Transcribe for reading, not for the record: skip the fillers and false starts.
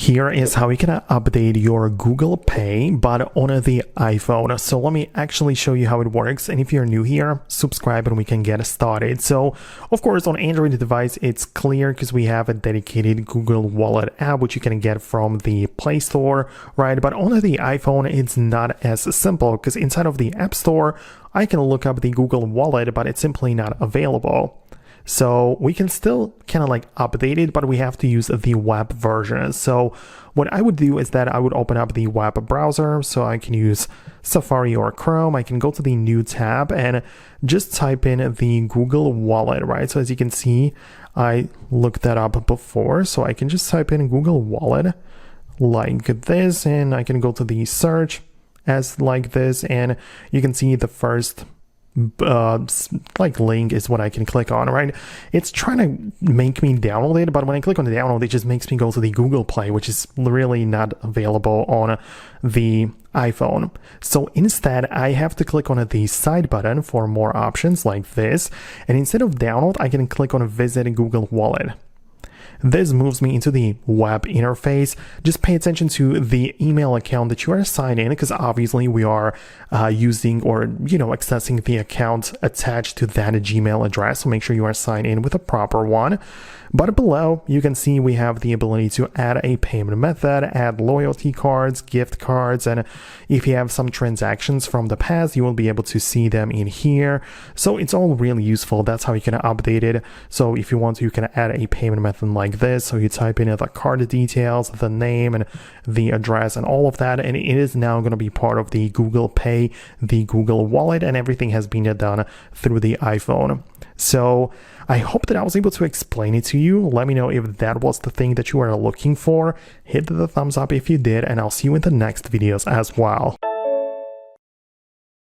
Here is how you can update your Google Pay, but on the iPhone. So let me actually show you how it works. And if you're new here, subscribe and we can get started. So of course, on Android device, it's clear because we have a dedicated Google Wallet app, which you can get from the Play Store, right? But on the iPhone, it's not as simple because inside of the App Store, I can look up the Google Wallet, but it's simply not available. So we can still kind of like update it, but we have to use the web version. So what I would do is that I would open up the web browser. So I can use Safari or Chrome. I can go to the new tab and just type in the Google Wallet, right? So as you can see, I looked that up before. So I can just type in Google Wallet like this, and I can go to the search as like this, and you can see the first like link is what I can click on, right? It's trying to make me download it, but when I click on the download, it just makes me go to the Google Play, which is really not available on the iPhone. So instead, I have to click on the side button for more options like this. And instead of download, I can click on visit Google Wallet. This moves me into the web interface. Just pay attention to the email account that you are signed in, because obviously we are using or, accessing the account attached to that Gmail address. So make sure you are signed in with a proper one. But below, you can see we have the ability to add a payment method, add loyalty cards, gift cards, and if you have some transactions from the past, you will be able to see them in here. So it's all really useful. That's how you can update it. So if you want to, you can add a payment method like this. So you type in the card details, the name and the address and all of that, and it is now going to be part of the Google Pay, the Google Wallet, and everything has been done through the iPhone. So I hope that I was able to explain it to you. Let me know if that was the thing that you are looking for. Hit the thumbs up if you did, and I'll see you in the next videos as well.